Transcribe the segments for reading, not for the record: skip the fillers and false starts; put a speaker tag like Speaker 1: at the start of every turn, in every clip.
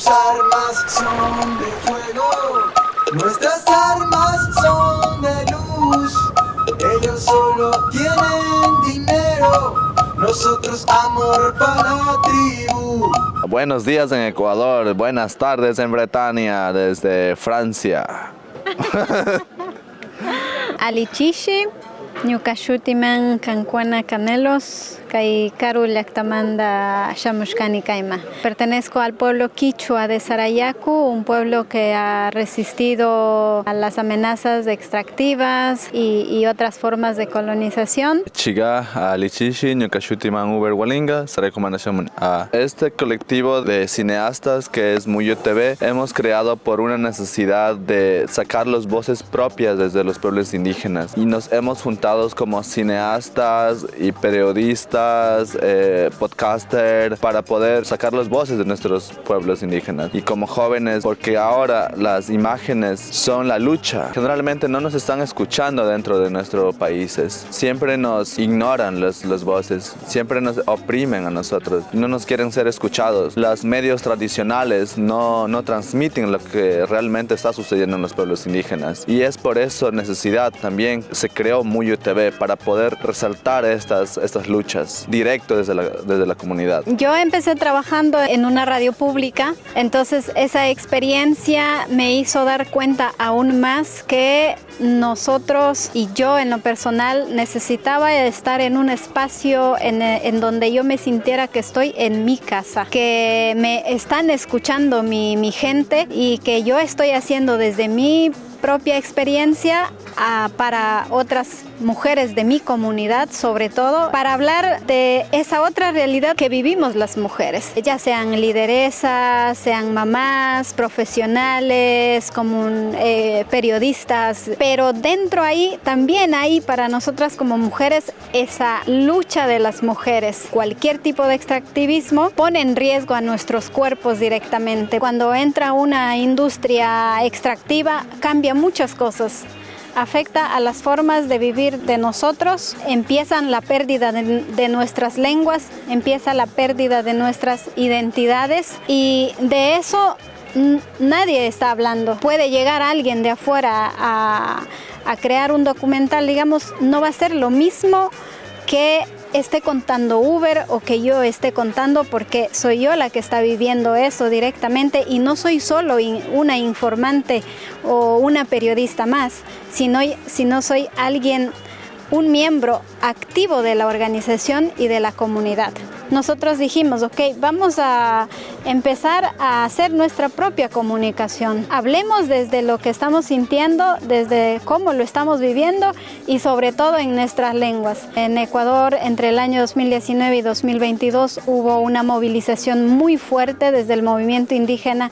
Speaker 1: armas son de fuego, nuestras armas son de luz. Ellos solo tienen dinero, nosotros amor para la tribu.
Speaker 2: Buenos días en Ecuador, buenas tardes en Bretaña, desde Francia.
Speaker 3: Alichishi, ñukashutiman Cancuana Canelos, Kai Karu Llactamanda Shamushkani Kaima. Pertenezco al pueblo quichua de Sarayaku, un pueblo que ha resistido a las amenazas extractivas y otras formas de colonización.
Speaker 2: Chiga Alichishi, ñukashutiman Uber Walinga, Sarayakumanashamun. Este colectivo de cineastas que es Muyo TV, hemos creado por una necesidad de sacar las voces propias desde los pueblos indígenas y nos hemos juntado como cineastas y periodistas, podcaster, para poder sacar las voces de nuestros pueblos indígenas. Y como jóvenes, porque ahora las imágenes son la lucha. Generalmente no nos están escuchando dentro de nuestros países. Siempre nos ignoran las voces, siempre nos oprimen a nosotros, no nos quieren ser escuchados. Los medios tradicionales no transmiten lo que realmente está sucediendo en los pueblos indígenas. Y es por eso necesidad también se creó Muyo TV, para poder resaltar estas luchas directo desde la comunidad.
Speaker 3: Yo empecé trabajando en una radio pública, entonces esa experiencia me hizo dar cuenta aún más que nosotros y yo en lo personal necesitaba estar en un espacio en donde yo me sintiera que estoy en mi casa, que me están escuchando mi gente y que yo estoy haciendo desde mi propia experiencia para otras mujeres de mi comunidad, sobre todo para hablar de esa otra realidad que vivimos las mujeres, ya sean lideresas, sean mamás, profesionales, periodistas, pero dentro ahí también hay para nosotras como mujeres esa lucha de las mujeres. Cualquier tipo de extractivismo pone en riesgo a nuestros cuerpos directamente. Cuando entra una industria extractiva cambia muchas cosas. Afecta a las formas de vivir de nosotros, empiezan la pérdida de nuestras lenguas, empieza la pérdida de nuestras identidades y de eso nadie está hablando. Puede llegar alguien de afuera a crear un documental, digamos, no va a ser lo mismo que esté contando Uber o que yo esté contando, porque soy yo la que está viviendo eso directamente y no soy solo una informante o una periodista más, sino soy alguien, un miembro activo de la organización y de la comunidad. Nosotros dijimos, ok, vamos a empezar a hacer nuestra propia comunicación. Hablemos desde lo que estamos sintiendo, desde cómo lo estamos viviendo y sobre todo en nuestras lenguas. En Ecuador, entre el año 2019 y 2022, hubo una movilización muy fuerte desde el movimiento indígena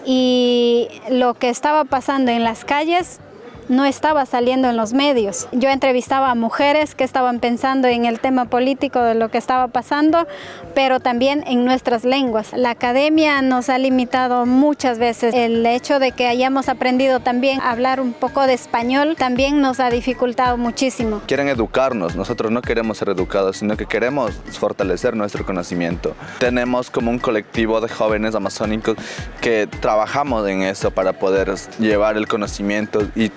Speaker 3: y lo que estaba pasando en las calles no estaba saliendo en los medios. Yo entrevistaba a mujeres que estaban pensando en el tema político de lo que estaba pasando, pero también en nuestras lenguas. La academia nos ha limitado muchas veces. El hecho de que hayamos aprendido también a hablar un poco de español también nos ha dificultado muchísimo.
Speaker 2: Quieren educarnos, nosotros no queremos ser educados, sino que queremos fortalecer nuestro conocimiento. Tenemos como un colectivo de jóvenes amazónicos que trabajamos en eso para poder llevar el conocimiento y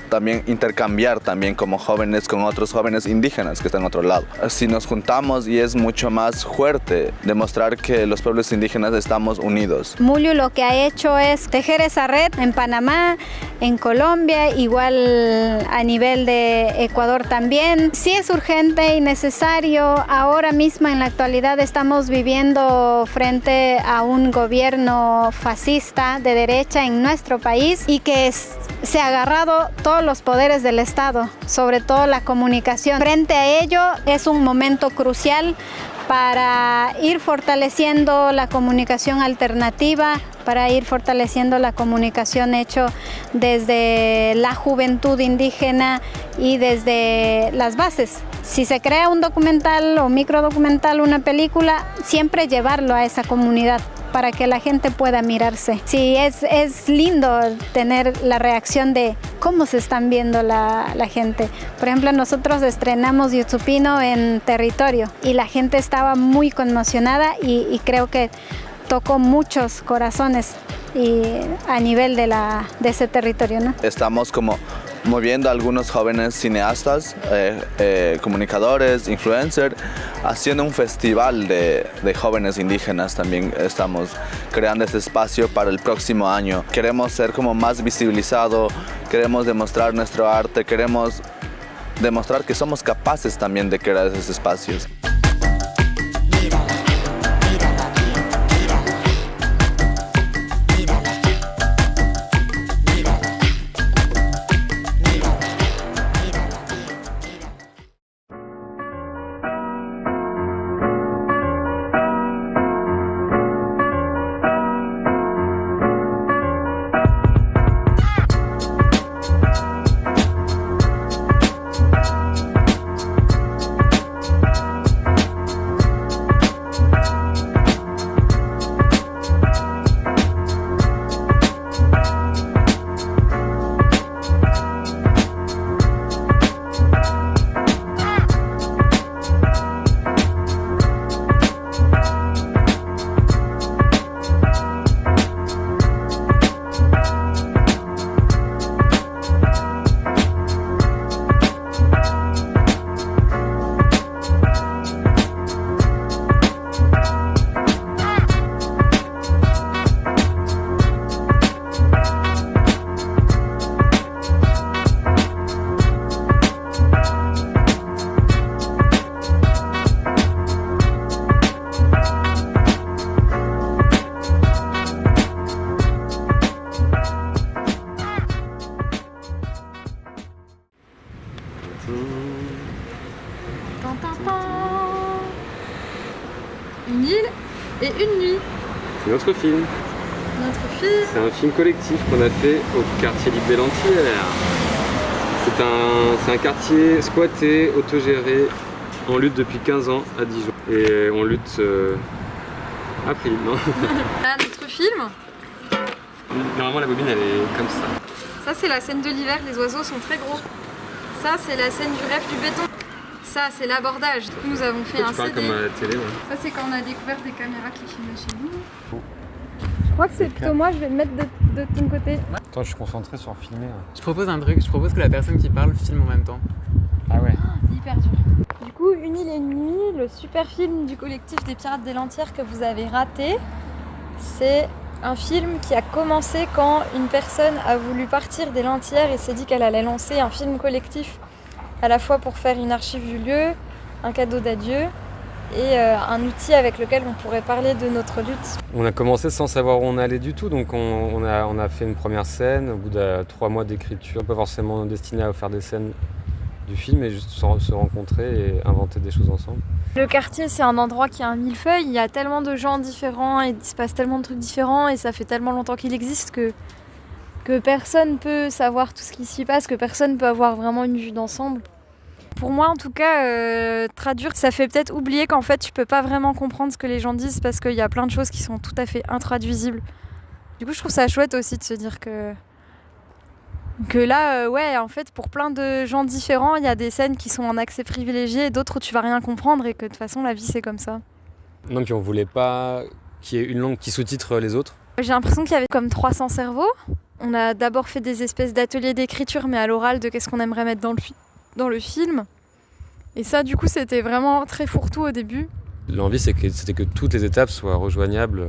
Speaker 2: también intercambiar también como jóvenes con otros jóvenes indígenas que están a otro lado. Así nos juntamos y es mucho más fuerte demostrar que los pueblos indígenas estamos unidos.
Speaker 3: Muyo lo que ha hecho es tejer esa red en Panamá, en Colombia, igual a nivel de Ecuador también. Sí es urgente y necesario. Ahora mismo en la actualidad estamos viviendo frente a un gobierno fascista de derecha en nuestro país y que se ha agarrado todos los poderes del Estado, sobre todo la comunicación. Frente a ello es un momento crucial para ir fortaleciendo la comunicación alternativa, para ir fortaleciendo la comunicación hecho desde la juventud indígena y desde las bases. Si se crea un documental o microdocumental, una película, siempre llevarlo a esa comunidad para que la gente pueda mirarse. Sí, es lindo tener la reacción de cómo se están viendo la gente. Por ejemplo, nosotros estrenamos Yutsupino en Territorio y la gente estaba muy conmocionada y creo que tocó muchos corazones y a nivel de ese territorio, ¿no?
Speaker 2: Estamos como moviendo a algunos jóvenes cineastas, comunicadores, influencers, haciendo un festival de jóvenes indígenas. También estamos creando este espacio para el próximo año. Queremos ser como más visibilizado, queremos demostrar nuestro arte, queremos demostrar que somos capaces también de crear esos espacios.
Speaker 4: Une île et une nuit.
Speaker 5: C'est notre film.
Speaker 4: Notre film.
Speaker 5: C'est un film collectif qu'on a fait au quartier du Bélantière. C'est un quartier squatté, autogéré, en lutte depuis 15 ans à Dijon. Et on lutte à prix, non?
Speaker 4: Là, notre film.
Speaker 5: Normalement la bobine elle est comme ça.
Speaker 4: Ça c'est la scène de l'hiver, les oiseaux sont très gros. Ça c'est la scène du rêve du béton. Ça c'est l'abordage. Du coup nous avons fait un CD.
Speaker 5: Comme à la télé, ouais.
Speaker 4: Ça c'est quand on a découvert des caméras qui filmaient chez nous. Je crois que c'est plutôt moi, je vais le mettre de ton côté.
Speaker 5: Attends, je suis concentré sur filmer.
Speaker 6: Je propose un truc, je propose que la personne qui parle filme en même temps.
Speaker 5: Ah ouais.
Speaker 4: C'est hyper dur. Du coup, Une île et une nuit, le super film du collectif des Pirates des Lantières que vous avez raté, c'est un film qui a commencé quand une personne a voulu partir des Lantières et s'est dit qu'elle allait lancer un film collectif, à la fois pour faire une archive du lieu, un cadeau d'adieu et un outil avec lequel on pourrait parler de notre lutte.
Speaker 5: On a commencé sans savoir où on allait du tout, donc on a fait une première scène au bout de 3 mois d'écriture, pas forcément destiné à faire des scènes du film, mais juste se rencontrer et inventer des choses ensemble.
Speaker 4: Le quartier, c'est un endroit qui a un millefeuille, il y a tellement de gens différents et il se passe tellement de trucs différents et ça fait tellement longtemps qu'il existe que personne peut savoir tout ce qui s'y passe, que personne peut avoir vraiment une vue d'ensemble. Pour moi en tout cas, traduire, ça fait peut-être oublier qu'en fait tu peux pas vraiment comprendre ce que les gens disent parce qu'il y a plein de choses qui sont tout à fait intraduisibles. Du coup je trouve ça chouette aussi de se dire que là, ouais, en fait, pour plein de gens différents, il y a des scènes qui sont en accès privilégié et d'autres où tu vas rien comprendre et que de toute façon, la vie, c'est comme ça.
Speaker 5: Non, puis on voulait pas qu'il y ait une langue qui sous-titre les autres.
Speaker 4: J'ai l'impression qu'il y avait comme 300 cerveaux. On a d'abord fait des espèces d'ateliers d'écriture, mais à l'oral, de qu'est-ce qu'on aimerait mettre dans le film. Et ça, du coup, c'était vraiment très fourre-tout au début.
Speaker 5: L'envie, c'était que toutes les étapes soient rejoignables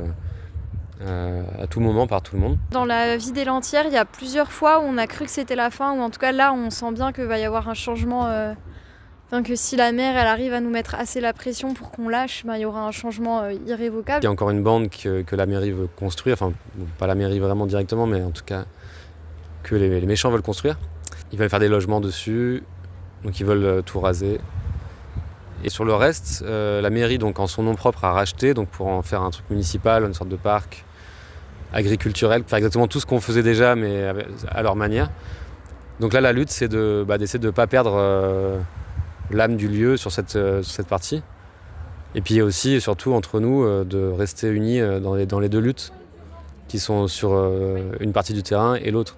Speaker 5: à tout moment par tout le monde.
Speaker 4: Dans la vie des Lantières, il y a plusieurs fois où on a cru que c'était la fin, ou en tout cas là, on sent bien qu'il va y avoir un changement. Que si la mère, elle arrive à nous mettre assez la pression pour qu'on lâche, il y aura un changement irrévocable.
Speaker 5: Il y a encore une bande que la mairie veut construire, enfin, pas la mairie vraiment directement, mais en tout cas que les méchants veulent construire. Ils veulent faire des logements dessus, donc ils veulent tout raser. Et sur le reste, la mairie, donc en son nom propre, a racheté, donc pour en faire un truc municipal, une sorte de parc agriculturel, faire exactement tout ce qu'on faisait déjà, mais à leur manière. Donc là, la lutte, c'est d'essayer de ne pas perdre l'âme du lieu sur cette partie. Et puis aussi, surtout entre nous, de rester unis dans les deux luttes qui sont sur une partie du terrain et l'autre.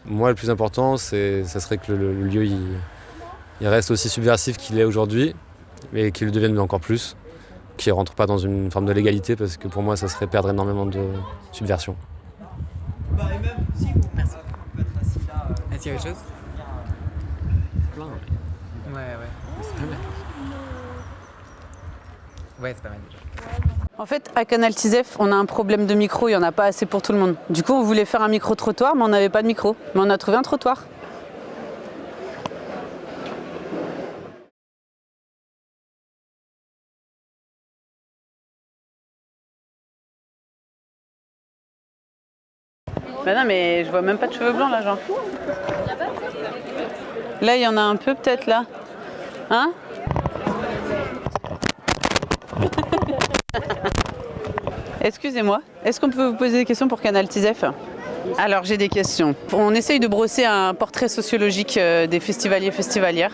Speaker 5: Moi, le plus important, ça serait que le lieu il reste aussi subversif qu'il est aujourd'hui, mais qu'il le devienne encore plus, qui ne rentre pas dans une forme de légalité parce que pour moi ça serait perdre énormément de subversion.
Speaker 6: Merci. Est-ce qu'il y a autre chose?
Speaker 5: Plein.
Speaker 6: Ouais. C'est pas mal. Ouais, c'est pas mal déjà.
Speaker 7: En fait, à Canal TISEF, on a un problème de micro, il n'y en a pas assez pour tout le monde. Du coup, on voulait faire un micro-trottoir, mais on n'avait pas de micro. Mais on a trouvé un trottoir. Bah non, mais je vois même pas de cheveux blancs là, genre. Là, il y en a un peu peut-être là. Hein? Excusez-moi, est-ce qu'on peut vous poser des questions pour Canal TISEF? Alors j'ai des questions. On essaye de brosser un portrait sociologique des festivaliers et festivalières.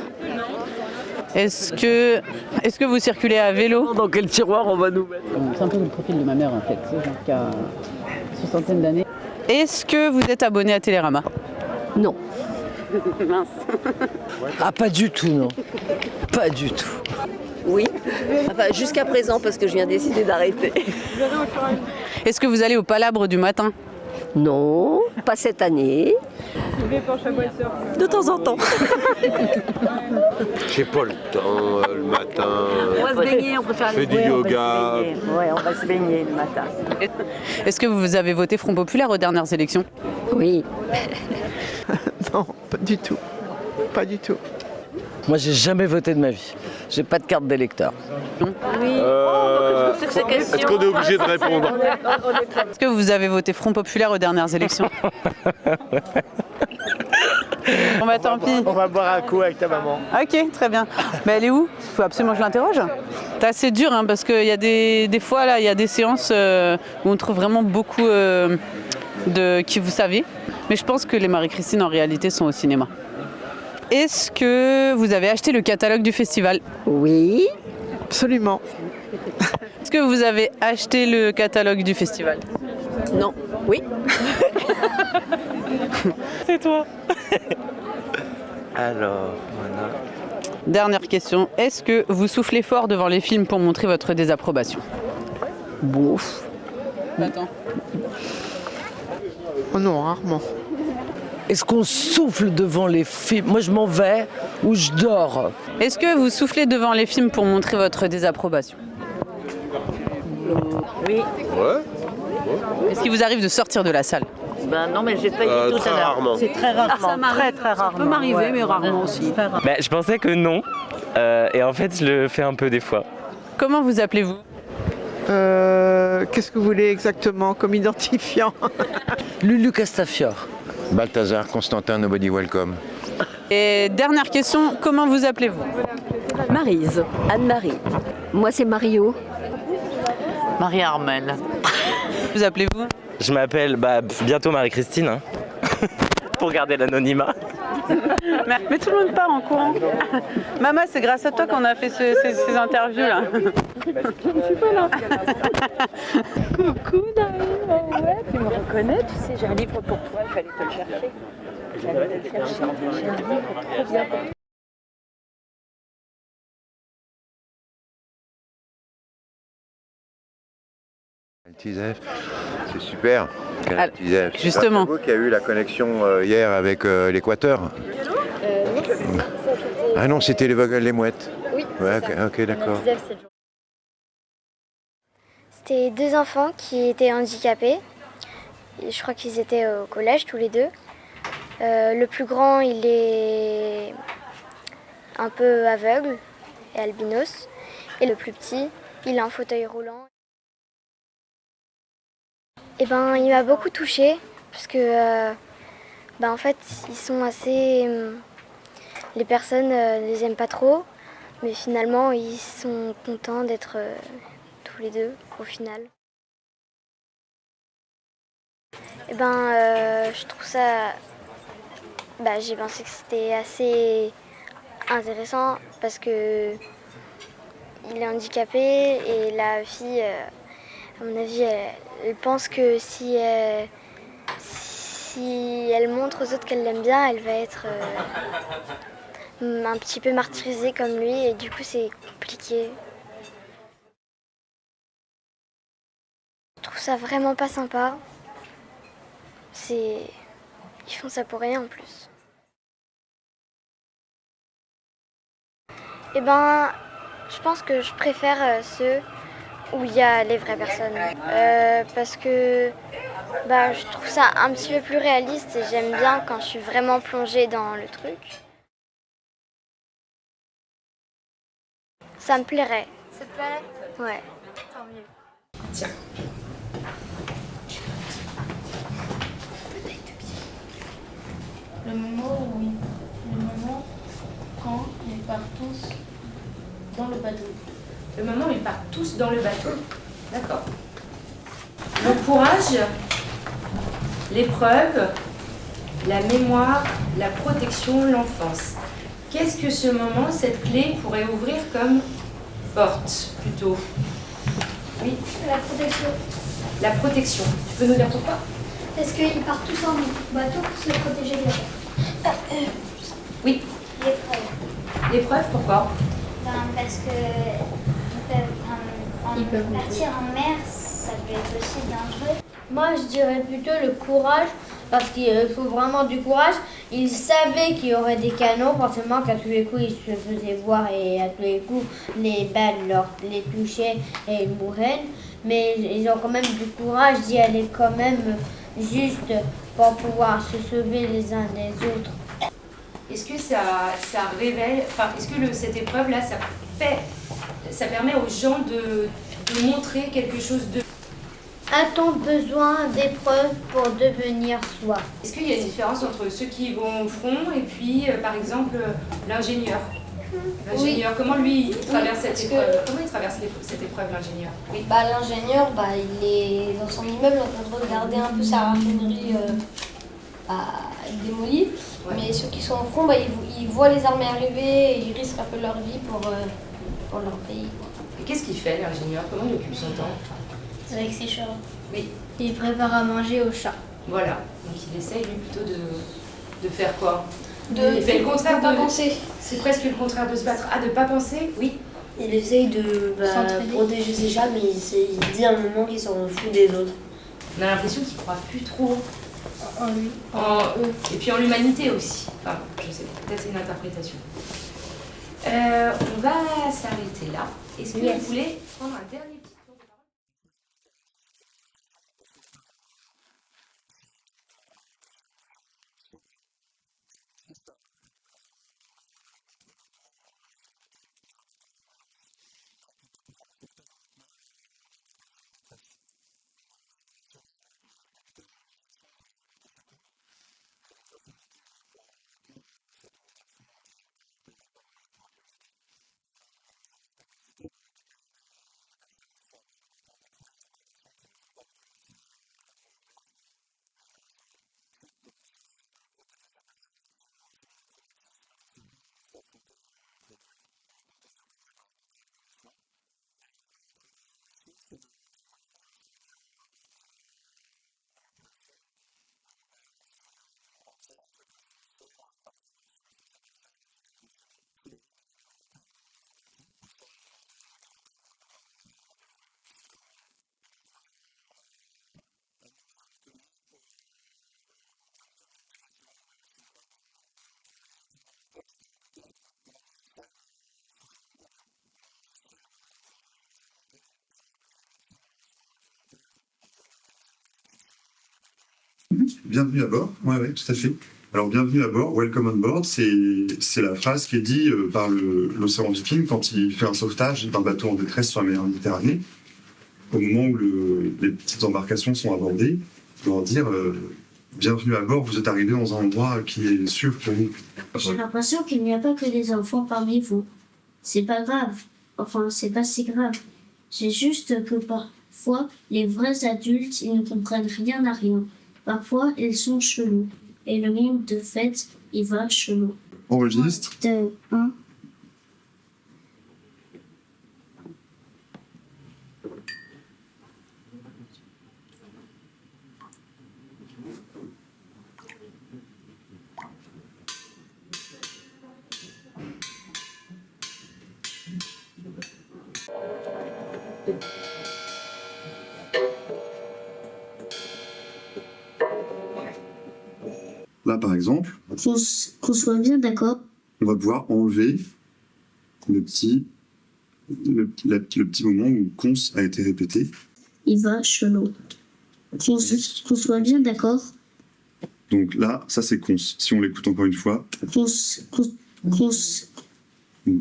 Speaker 7: Est-ce que vous circulez à vélo?
Speaker 8: Dans quel tiroir on va nous mettre?
Speaker 7: C'est un peu le profil de ma mère en fait, genre qui a une soixantaine d'années. Est-ce que vous êtes abonné à Télérama?
Speaker 8: Non.
Speaker 7: Mince.
Speaker 8: Ah, pas du tout, non. Pas du tout. Oui, enfin jusqu'à présent parce que je viens décider d'arrêter.
Speaker 7: Est-ce que vous allez au Palabre du matin?
Speaker 8: Non, pas cette année. De temps en temps.
Speaker 9: J'ai pas le temps le matin.
Speaker 8: On va se baigner, on préfère
Speaker 9: aller du yoga.
Speaker 8: Ouais, on va se baigner le matin.
Speaker 7: Est-ce que vous avez voté Front Populaire aux dernières élections?
Speaker 8: Oui.
Speaker 10: Non, pas du tout. Pas du tout.
Speaker 8: Moi, j'ai jamais voté de ma vie. J'ai pas de carte d'électeur.
Speaker 9: Est-ce qu'on est obligé de répondre?
Speaker 7: Est-ce que vous avez voté Front Populaire aux dernières élections? Bon bah tant pis.
Speaker 10: On va boire un coup avec ta maman.
Speaker 7: Ok, très bien. Mais elle est où? Il faut absolument que je l'interroge. C'est assez dur hein, parce qu'il y a des fois là, il y a des séances où on trouve vraiment beaucoup de qui vous savez. Mais je pense que les Marie-Christine en réalité sont au cinéma. Est-ce que vous avez acheté le catalogue du festival?
Speaker 8: Oui.
Speaker 10: Absolument.
Speaker 7: Est-ce que vous avez acheté le catalogue du festival?
Speaker 8: Non. Oui.
Speaker 7: C'est toi.
Speaker 9: Alors, voilà.
Speaker 7: Dernière question. Est-ce que vous soufflez fort devant les films pour montrer votre désapprobation?
Speaker 8: Bouf.
Speaker 7: Attends.
Speaker 10: Oh non, rarement.
Speaker 8: Est-ce qu'on souffle devant les films? Moi, je m'en vais ou je dors.
Speaker 7: Est-ce que vous soufflez devant les films pour montrer votre désapprobation?
Speaker 8: Oui.
Speaker 9: Ouais.
Speaker 7: Est-ce qu'il vous arrive de sortir de la salle?
Speaker 8: Ben non, mais j'ai failli tout
Speaker 9: Très
Speaker 8: à l'heure.
Speaker 9: rarement.
Speaker 8: C'est très rarement. Très rarement. Ça peut m'arriver, mais rarement aussi.
Speaker 11: Je pensais que non. Et en fait, je le fais un peu des fois.
Speaker 7: Comment vous appelez-vous?
Speaker 10: Qu'est-ce que vous voulez exactement comme identifiant?
Speaker 8: Lulu Castafiore.
Speaker 12: Balthazar Constantin, Nobody Welcome.
Speaker 7: Et dernière question, comment vous appelez-vous?
Speaker 8: Maryse. Anne-Marie. Moi, c'est Mario.
Speaker 6: Marie-Armelle.
Speaker 7: Vous appelez-vous?
Speaker 11: Je m'appelle bientôt Marie-Christine, hein, pour garder l'anonymat.
Speaker 7: Mais tout le monde part en courant. Maman, c'est grâce à toi qu'on a fait ces interviews là. Je suis pas là. Coucou Naïm. Ouais, tu me reconnais, tu sais, j'ai un livre pour toi, je vais aller te le chercher. J'ai un livre trop bien.
Speaker 12: TISEF, c'est super. Canal TISEF.
Speaker 7: Justement.
Speaker 12: C'est vous qui a eu la connexion hier avec l'Équateur. Ah non, c'était les Vogels, les Mouettes.
Speaker 13: Oui.
Speaker 12: Ouais, ok, d'accord.
Speaker 13: C'était deux enfants qui étaient handicapés. Et je crois qu'ils étaient au collège tous les deux. Le plus grand, il est un peu aveugle et albinos. Et le plus petit, il a un fauteuil roulant. Et il m'a beaucoup touchée parce que en fait, ils sont assez... les personnes ne les aiment pas trop, mais finalement, ils sont contents d'être tous les deux au final. Je trouve ça... j'ai pensé que c'était assez intéressant parce que il est handicapé et la fille, à mon avis, elle pense que si elle montre aux autres qu'elle l'aime bien, elle va être un petit peu martyrisée comme lui et du coup c'est compliqué. ça vraiment pas sympa. Ils font ça pour rien en plus. Eh ben, je pense que je préfère ceux où il y a les vraies personnes. Parce que je trouve ça un petit peu plus réaliste et j'aime bien quand je suis vraiment plongée dans le truc. Ça me plairait.
Speaker 4: Ça te plairait?
Speaker 13: Ouais.
Speaker 4: Tant mieux.
Speaker 14: Tiens.
Speaker 15: Le moment où le moment quand ils partent tous dans le bateau.
Speaker 14: Le moment où ils partent tous dans le bateau. D'accord. Le courage, l'épreuve, la mémoire, la protection, l'enfance. Qu'est-ce que ce moment, cette clé pourrait ouvrir comme porte plutôt? Oui.
Speaker 13: La protection.
Speaker 14: La protection. Tu peux nous dire pourquoi?
Speaker 13: Parce qu'ils partent tous en bateau pour se protéger de la mer.
Speaker 14: Oui.
Speaker 13: L'épreuve.
Speaker 14: L'épreuve, pourquoi?
Speaker 13: Parce qu'ils peuvent partir en mer, ça peut être aussi dangereux.
Speaker 15: Moi, je dirais plutôt le courage, parce qu'il faut vraiment du courage. Ils savaient qu'il y aurait des canons, forcément qu'à tous les coups, ils se faisaient voir et à tous les coups, les balles les touchaient et ils mouraient. Mais ils ont quand même du courage d'y aller quand même, juste pour pouvoir se sauver les uns des autres.
Speaker 14: Est-ce que ça révèle, est-ce que cette épreuve-là, ça permet aux gens de montrer quelque chose de...
Speaker 15: A-t-on besoin d'épreuves pour devenir soi?
Speaker 14: Est-ce qu'il y a une différence entre ceux qui vont au front et puis, par exemple, l'ingénieur? L'ingénieur, comment lui il traverse cette épreuve? Comment il traverse cette épreuve, l'ingénieur? Oui.
Speaker 15: L'ingénieur, il est dans son immeuble en train de regarder un peu sa raffinerie démolie. Ouais. Mais ceux qui sont au front, ils voient les armées arriver et ils risquent un peu leur vie pour leur pays.
Speaker 14: Et qu'est-ce qu'il fait, l'ingénieur? Comment il occupe son temps?
Speaker 15: Avec ses chats.
Speaker 14: Oui.
Speaker 15: Il prépare à manger aux chats.
Speaker 14: Voilà. Donc il essaye lui plutôt de faire quoi?
Speaker 15: Il fait le contraire
Speaker 14: de pas penser. C'est presque le contraire de se battre. Ah, de pas penser? Oui.
Speaker 8: Il essaye de protéger ses chats, mais il dit à un moment qu'il s'en fout des autres.
Speaker 14: On a l'impression qu'il croit plus trop
Speaker 15: en lui.
Speaker 14: En eux. Et puis en l'humanité aussi. Enfin, je sais pas, peut-être c'est une interprétation. On va s'arrêter là. Est-ce que vous voulez prendre un dernier petit tour de parole?
Speaker 16: Bienvenue à bord, oui, tout à fait. Alors, bienvenue à bord, welcome on board, c'est la phrase qui est dite par l'Océan Viking quand il fait un sauvetage d'un bateau en détresse sur la mer Méditerranée. Au moment où les petites embarcations sont abordées, il doit dire bienvenue à bord, vous êtes arrivés dans un endroit qui est sûr pour nous.
Speaker 15: J'ai l'impression qu'il n'y a pas que des enfants parmi vous. C'est pas grave. Enfin, c'est pas si grave. C'est juste que parfois, les vrais adultes, ils ne comprennent rien à rien. Parfois, ils sont chelous. Et le monde, de fait, il va chelou.
Speaker 16: Enregistre.
Speaker 15: 2, 1.
Speaker 16: Là, par exemple,
Speaker 15: Qu'on soit bien d'accord.
Speaker 16: on va pouvoir enlever le petit moment où cons a été répété.
Speaker 15: Il va chelou. Qu'on soit bien d'accord.
Speaker 16: Donc là, ça c'est cons. Si on l'écoute encore une fois, donc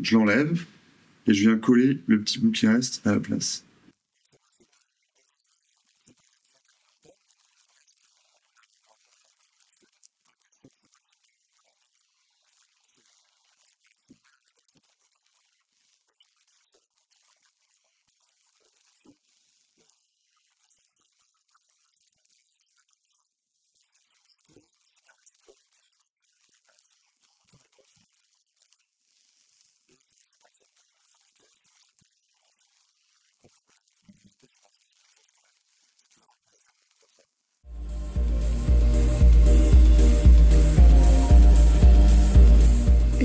Speaker 16: je l'enlève et je viens coller le petit bout qui reste à la place.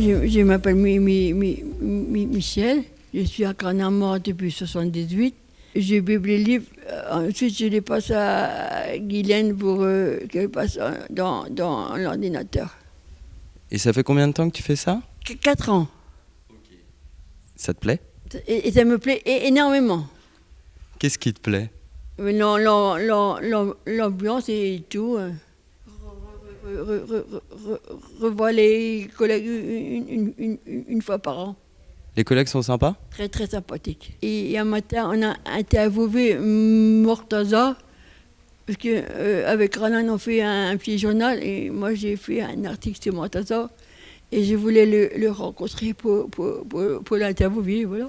Speaker 17: Je m'appelle Michel, je suis à Granamort depuis 1978. Je publie les livres, ensuite je les passe à Guylaine pour qu'elle passe dans l'ordinateur.
Speaker 18: Et ça fait combien de temps que tu fais ça?
Speaker 17: 4 ans.
Speaker 18: Ça te plaît?
Speaker 17: Et ça me plaît énormément.
Speaker 18: Qu'est-ce qui te plaît?
Speaker 17: L'ambiance et tout. Revoir les collègues une fois par an.
Speaker 18: Les collègues sont sympas?
Speaker 17: Très très sympathiques. Et un matin, on a interviewé Mortaza, parce qu'avec Ranan, on fait un petit journal, et moi j'ai fait un article sur Mortaza, et je voulais le rencontrer pour l'interviewer, voilà.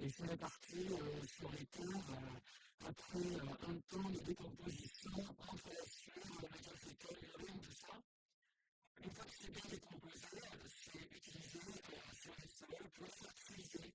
Speaker 19: Et c'est réparti sur les terres après un temps de décomposition entre la sueur, la matière fécale et l'urine, tout ça. Une fois que c'est bien décomposé, c'est utilisé sur les sols pour fertiliser.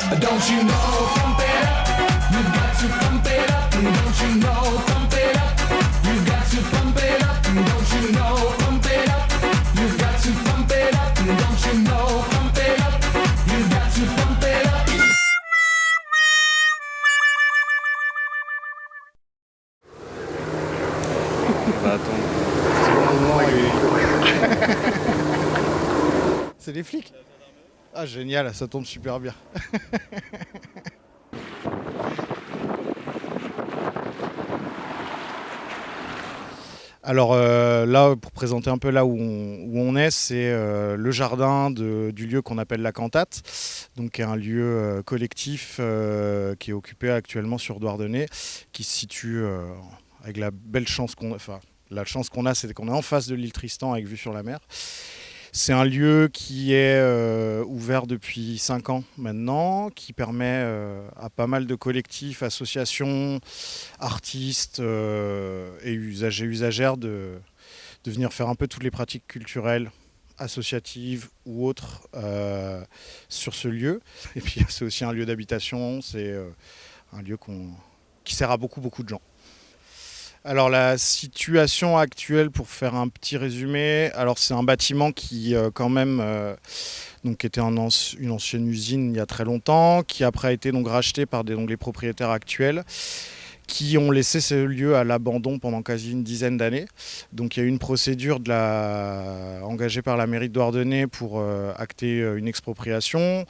Speaker 1: Don't you know, pump it up, you've got to pump it up. Don't you know, pump it up, you've got to pump it up. Don't you know, pump it up, you've got to pump it up. Don't you know, pump it up, you've got to pump it up.
Speaker 18: On va attendre.
Speaker 20: C'est les flics. Ah génial, ça tombe super bien. Alors là, pour présenter un peu là où on est, c'est le jardin du lieu qu'on appelle la Cantate, donc qui est un lieu collectif qui est occupé actuellement sur Douarnenez, qui se situe avec la belle chance qu'on a, enfin la chance qu'on a, c'est qu'on est en face de l'île Tristan avec vue sur la mer. C'est un lieu qui est ouvert depuis 5 ans maintenant, qui permet à pas mal de collectifs, associations, artistes et usagères de venir faire un peu toutes les pratiques culturelles, associatives ou autres sur ce lieu. Et puis c'est aussi un lieu d'habitation, c'est un lieu qui sert à beaucoup de gens. Alors la situation actuelle, pour faire un petit résumé, alors c'est un bâtiment qui quand même donc était une ancienne usine il y a très longtemps, qui après a été donc racheté par les propriétaires actuels, qui ont laissé ce lieu à l'abandon pendant quasi une dizaine d'années. Donc il y a eu une procédure engagée par la mairie de Douarnenez pour acter une expropriation.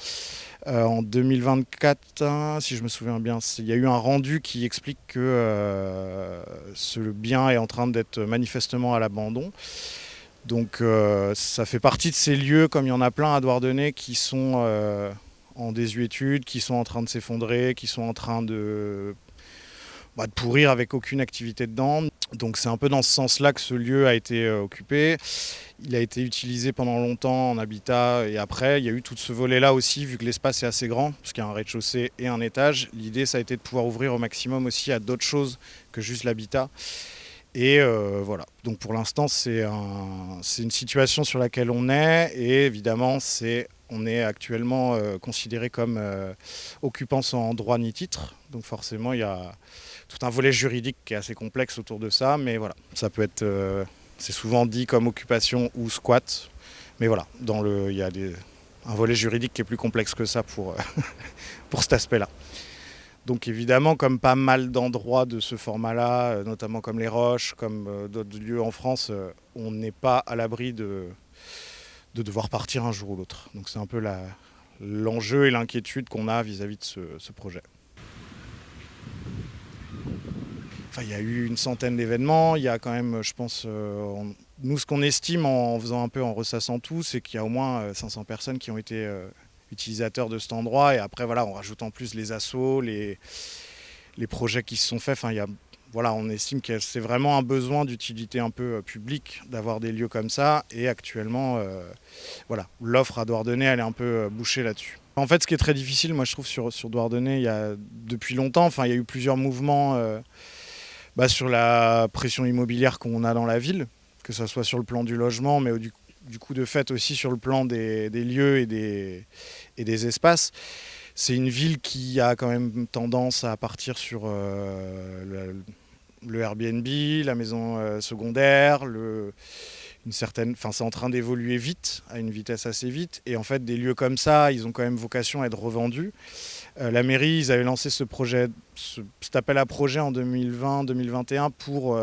Speaker 20: En 2024, si je me souviens bien, il y a eu un rendu qui explique que ce bien est en train d'être manifestement à l'abandon. Donc ça fait partie de ces lieux, comme il y en a plein à Douarnenez, qui sont en désuétude, qui sont en train de s'effondrer, qui sont en train de pourrir avec aucune activité dedans. Donc c'est un peu dans ce sens-là que ce lieu a été occupé. Il a été utilisé pendant longtemps en habitat et après il y a eu tout ce volet-là aussi, vu que l'espace est assez grand, parce qu'il y a un rez-de-chaussée et un étage. L'idée ça a été de pouvoir ouvrir au maximum aussi à d'autres choses que juste l'habitat. Et voilà, donc pour l'instant c'est une situation sur laquelle on est et évidemment on est actuellement considéré comme occupant sans droit ni titre. Donc forcément il y a tout un volet juridique qui est assez complexe autour de ça, mais voilà, ça peut être, c'est souvent dit comme occupation ou squat, mais voilà, il y a un volet juridique qui est plus complexe que ça pour cet aspect-là. Donc évidemment, comme pas mal d'endroits de ce format-là, notamment comme les Roches, comme d'autres lieux en France, on n'est pas à l'abri de devoir partir un jour ou l'autre. Donc c'est un peu l'enjeu et l'inquiétude qu'on a vis-à-vis de ce projet. Enfin, il y a eu une centaine d'événements, il y a quand même, je pense, nous ce qu'on estime en faisant un peu, en ressassant tout, c'est qu'il y a au moins 500 personnes qui ont été utilisateurs de cet endroit. Et après, voilà, on rajoute en plus les assos, les projets qui se sont faits. Enfin, on estime que c'est vraiment un besoin d'utilité un peu publique d'avoir des lieux comme ça. Et actuellement, l'offre à Douarnenez, elle est un peu bouchée là-dessus. En fait, ce qui est très difficile, moi je trouve, sur Douarnenez, depuis longtemps, il y a eu plusieurs mouvements sur la pression immobilière qu'on a dans la ville, que ce soit sur le plan du logement, mais du coup de fait aussi sur le plan des lieux et des espaces. C'est une ville qui a quand même tendance à partir sur le Airbnb, la maison secondaire, c'est en train d'évoluer vite, à une vitesse assez vite. Et en fait, des lieux comme ça, ils ont quand même vocation à être revendus. La mairie, ils avaient lancé cet appel à projet en 2020-2021 pour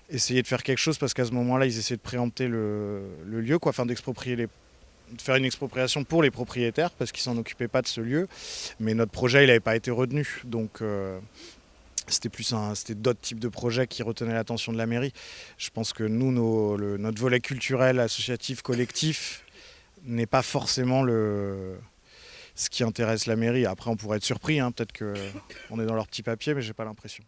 Speaker 20: essayer de faire quelque chose, parce qu'à ce moment-là, ils essayaient de préempter le lieu, de faire une expropriation pour les propriétaires, parce qu'ils ne s'en occupaient pas de ce lieu. Mais notre projet, il n'avait pas été retenu. Donc c'était d'autres types de projets qui retenaient l'attention de la mairie. Je pense que nous, notre volet culturel, associatif, collectif, n'est pas forcément ce qui intéresse la mairie. Après, on pourrait être surpris, peut-être qu'on est dans leur petit papier, mais j'ai pas l'impression.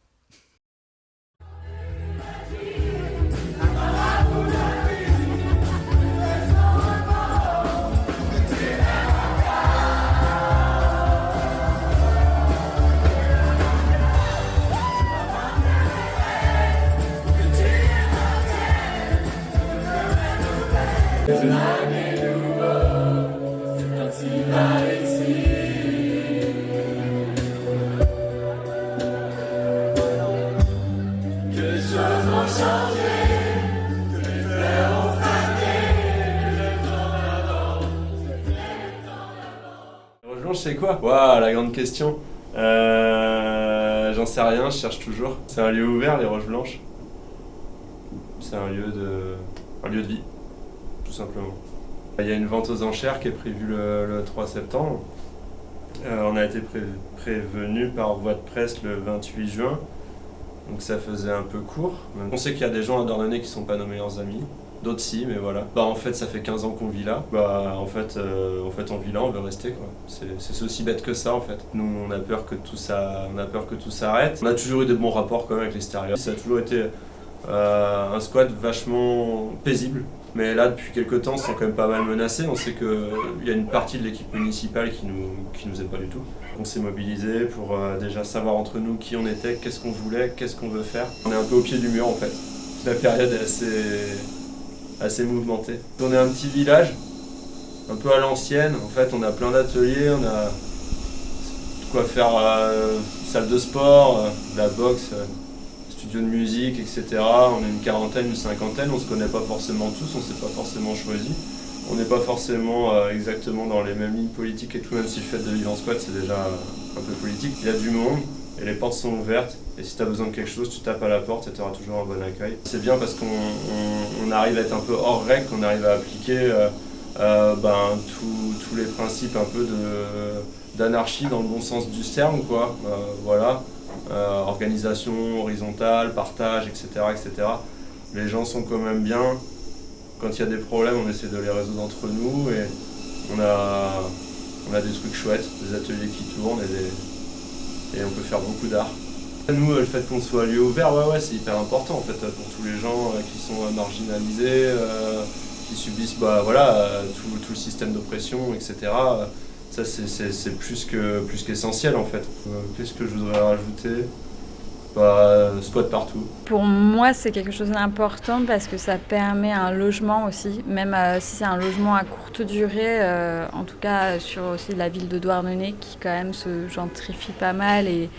Speaker 21: quoi? Waouh, la grande question. J'en sais rien, je cherche toujours. C'est un lieu ouvert, les Roches Blanches. C'est un lieu de vie, tout simplement. Il y a une vente aux enchères qui est prévue le 3 septembre. On a été prévenu par voie de presse le 28 juin, donc ça faisait un peu court. On sait qu'il y a des gens à Douarnenez qui sont pas nos meilleurs amis, d'autres si, mais voilà. En fait, ça fait 15 ans qu'on vit là. En fait, on vit là, on veut rester, quoi. C'est aussi bête que ça, en fait. Nous, on a peur que tout s'arrête. On a toujours eu des bons rapports quand même avec l'extérieur. Ça a toujours été un squat vachement paisible. Mais là, depuis quelques temps, on se sent quand même pas mal menacé. On sait qu'il y a une partie de l'équipe municipale qui nous aide pas du tout. On s'est mobilisé pour déjà savoir entre nous qui on était, qu'est-ce qu'on voulait, qu'est-ce qu'on veut faire. On est un peu au pied du mur, en fait. La période est assez mouvementée. On est un petit village, un peu à l'ancienne. En fait, on a plein d'ateliers, on a de quoi faire salle de sport, de la boxe, studio de musique, etc. On est une quarantaine, une cinquantaine, on se connaît pas forcément tous, on s'est pas forcément choisi. On n'est pas forcément exactement dans les mêmes lignes politiques et tout, même si le fait de vivre en squat c'est déjà un peu politique. Il y a du monde et les portes sont ouvertes et si tu as besoin de quelque chose, tu tapes à la porte et tu auras toujours un bon accueil. C'est bien parce qu'on arrive à être un peu hors règle, qu'on arrive à appliquer tous les principes un peu d'anarchie dans le bon sens du terme, quoi. Voilà. Organisation horizontale, partage, etc., etc. Les gens sont quand même bien. Quand il y a des problèmes, on essaie de les résoudre entre nous et on a des trucs chouettes, des ateliers qui tournent et on peut faire beaucoup d'art. Nous, le fait qu'on soit un lieu ouvert, ouais, c'est hyper important en fait pour tous les gens qui sont marginalisés, qui subissent tout le système d'oppression, etc. Ça, c'est plus qu'essentiel en fait. Qu'est-ce que je voudrais rajouter? Squat partout.
Speaker 4: Pour moi, c'est quelque chose d'important parce que ça permet un logement aussi, même si c'est un logement à courte durée, en tout cas sur aussi la ville de Douarnenez qui quand même se gentrifie pas mal et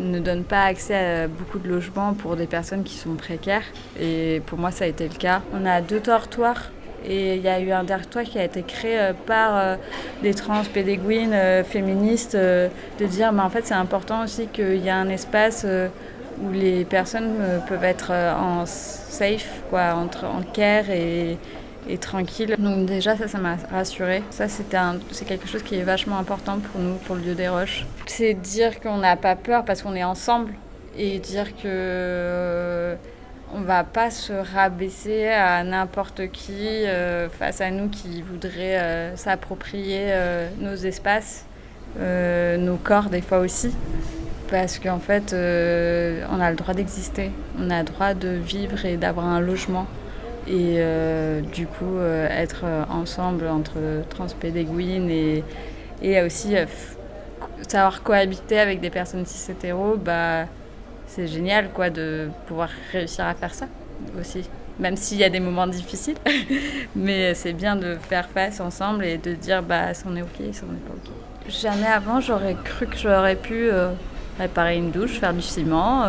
Speaker 4: ne donne pas accès à beaucoup de logements pour des personnes qui sont précaires. Et pour moi, ça a été le cas. On a 2 dortoirs. Et il y a eu un dortoir qui a été créé par des trans pédéguines féministes, de dire en fait c'est important aussi qu'il y a un espace où les personnes peuvent être en safe, quoi, en care et tranquille. Donc déjà ça m'a rassurée. Ça c'est quelque chose qui est vachement important pour nous, pour le lieu des Roches. C'est dire qu'on n'a pas peur parce qu'on est ensemble et dire que on va pas se rabaisser à n'importe qui face à nous qui voudrait s'approprier nos espaces, nos corps des fois aussi. Parce qu'en fait, on a le droit d'exister, on a le droit de vivre et d'avoir un logement. Et du coup, être ensemble entre transpédéguines et aussi savoir cohabiter avec des personnes cis-hétéros, c'est génial quoi, de pouvoir réussir à faire ça aussi. Même s'il y a des moments difficiles, mais c'est bien de faire face ensemble et de dire ça on est ok, ça on n'est pas ok. Jamais avant j'aurais cru que j'aurais pu réparer une douche, faire du ciment,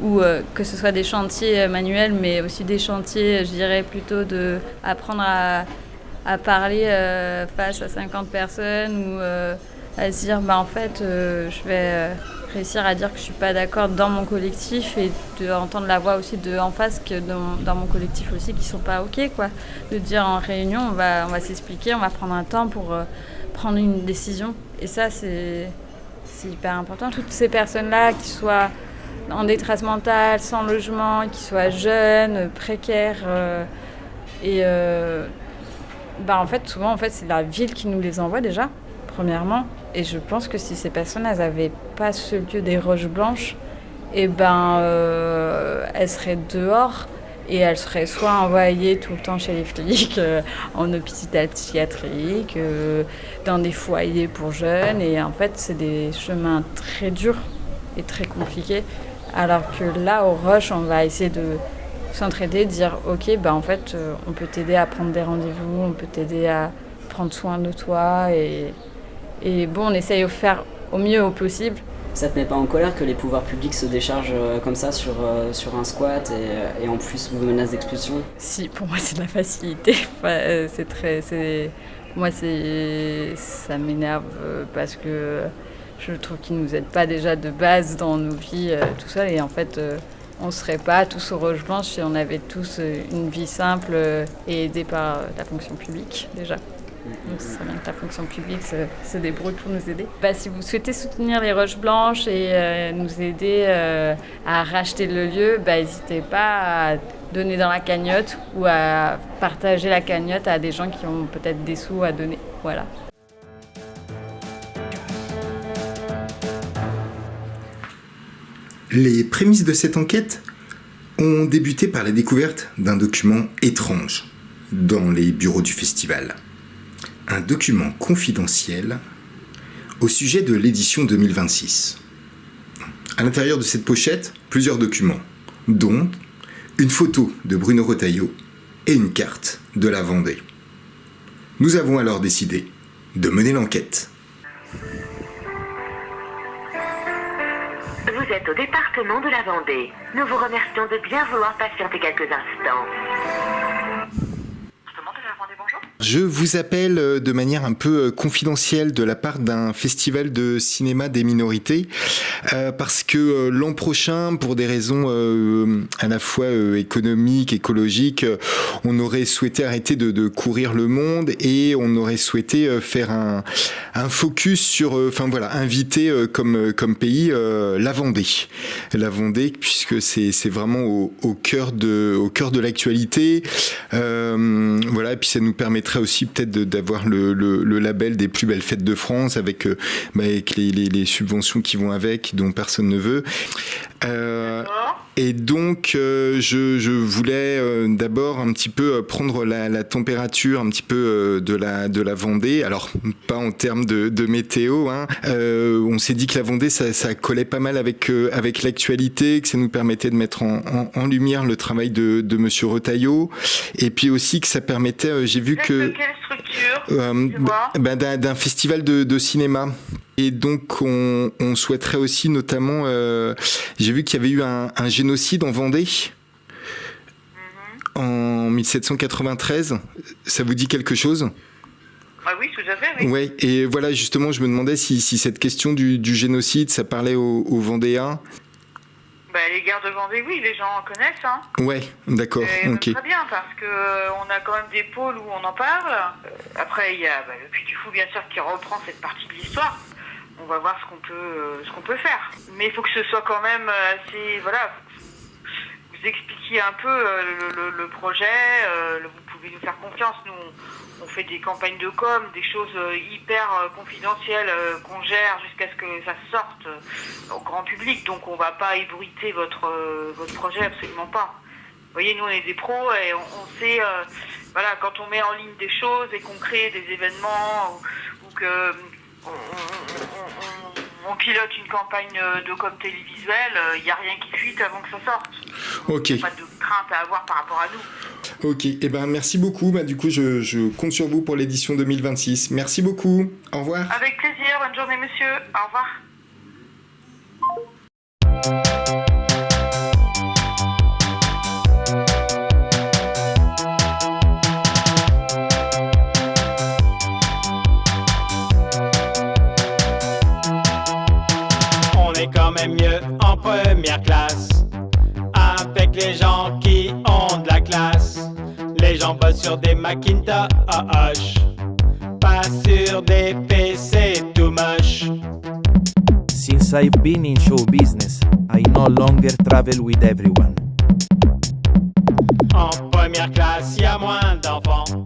Speaker 4: ou que ce soit des chantiers manuels, mais aussi des chantiers, je dirais plutôt de apprendre à parler face à 50 personnes ou à se dire en fait je vais réussir à dire que je suis pas d'accord dans mon collectif et d'entendre la voix aussi de en face que dans mon collectif aussi qui sont pas ok quoi. De dire en réunion on va s'expliquer, on va prendre un temps pour prendre une décision et ça c'est hyper important. Toutes ces personnes-là qui soient en détresse mentale, sans logement, qui soient jeunes, précaires en fait souvent c'est la ville qui nous les envoie déjà premièrement. Et je pense que si ces personnes elles n'avaient pas ce lieu des Roches Blanches, elles seraient dehors et elles seraient soit envoyées tout le temps chez les flics, en hôpital psychiatrique, dans des foyers pour jeunes. Et en fait, c'est des chemins très durs et très compliqués. Alors que là, aux Roches, on va essayer de s'entraider, de dire ok, en fait, on peut t'aider à prendre des rendez-vous, on peut t'aider à prendre soin de toi et bon, on essaye de faire au mieux au possible.
Speaker 22: Ça te met pas en colère que les pouvoirs publics se déchargent comme ça sur un squat et en plus vous menacent d'expulsion?
Speaker 4: Si, pour moi c'est de la facilité.
Speaker 2: Moi, ça m'énerve parce que je trouve qu'ils ne nous aident pas déjà de base dans nos vies tout seuls. Et en fait, on ne serait pas tous au Rouge Blanche si on avait tous une vie simple et aidés par la fonction publique déjà. Donc ce serait bien que la fonction publique se débrouille pour nous aider. Si vous souhaitez soutenir les Roches Blanches et nous aider à racheter le lieu, n'hésitez pas à donner dans la cagnotte ou à partager la cagnotte à des gens qui ont peut-être des sous à donner. Voilà.
Speaker 3: Les prémices de cette enquête ont débuté par la découverte d'un document étrange dans les bureaux du festival. Un document confidentiel au sujet de l'édition 2026. À l'intérieur de cette pochette, plusieurs documents, dont une photo de Bruno Retailleau et une carte de la Vendée. Nous avons alors décidé de mener l'enquête.
Speaker 23: Vous êtes au département de la Vendée. Nous vous remercions de bien vouloir patienter quelques instants.
Speaker 3: Je vous appelle de manière un peu confidentielle de la part d'un festival de cinéma des minorités parce que l'an prochain, pour des raisons à la fois économiques, écologiques, on aurait souhaité arrêter de courir le monde et on aurait souhaité faire un focus sur, inviter comme pays la Vendée. La Vendée, puisque c'est vraiment au cœur de l'actualité. Et puis ça nous permettrait aussi peut-être d'avoir le label des plus belles fêtes de France avec les subventions qui vont avec, dont personne ne veut. Et donc, je voulais d'abord un petit peu prendre la température un petit peu de la Vendée. Alors, pas en termes de météo. On s'est dit que la Vendée, ça collait pas mal avec l'actualité, que ça nous permettait de mettre en lumière le travail de Monsieur Retailleau. Et puis aussi que ça permettait, j'ai vu que...
Speaker 23: De quelle structure
Speaker 3: d'un festival de cinéma. Et donc, on souhaiterait aussi notamment... j'ai vu qu'il y avait eu un génocide en Vendée en 1793. Ça vous dit quelque chose ?
Speaker 23: Ah oui, tout à fait, oui.
Speaker 3: Ouais, et voilà, justement, je me demandais si cette question du génocide, ça parlait aux Vendéens.
Speaker 23: Les guerres de Vendée, oui, les gens en connaissent.
Speaker 3: Ouais, d'accord, ok.
Speaker 23: Très bien, parce qu'on a quand même des pôles où on en parle. Après, il y a le Puy du Fou, bien sûr, qui reprend cette partie de l'histoire. On va voir ce qu'on peut faire. Mais il faut que ce soit quand même assez... Voilà, vous expliquiez un peu le projet, vous pouvez nous faire confiance. Nous, on fait des campagnes de com, des choses hyper confidentielles qu'on gère jusqu'à ce que ça sorte au grand public. Donc on va pas ébruiter votre projet, absolument pas. Vous voyez, nous on est des pros et on sait, quand on met en ligne des choses et qu'on crée des événements ou que on pilote une campagne de com télévisuelle, il n'y a rien qui fuite avant que ça sorte.
Speaker 3: Ok.
Speaker 23: Il n'y a pas de crainte à avoir par rapport à nous.
Speaker 3: Ok, merci beaucoup. Du coup, je compte sur vous pour l'édition 2026. Merci beaucoup. Au revoir.
Speaker 23: Avec plaisir. Bonne journée, monsieur. Au revoir.
Speaker 24: On est quand même mieux en première classe avec les gens qui ont de la classe. Les gens bossent sur des Macintosh, pas sur des PC tout moches.
Speaker 25: Since I've been in show business, I no longer travel with everyone.
Speaker 24: En première classe, y a moins d'enfants.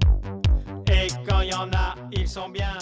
Speaker 24: Et quand y en a, ils sont bien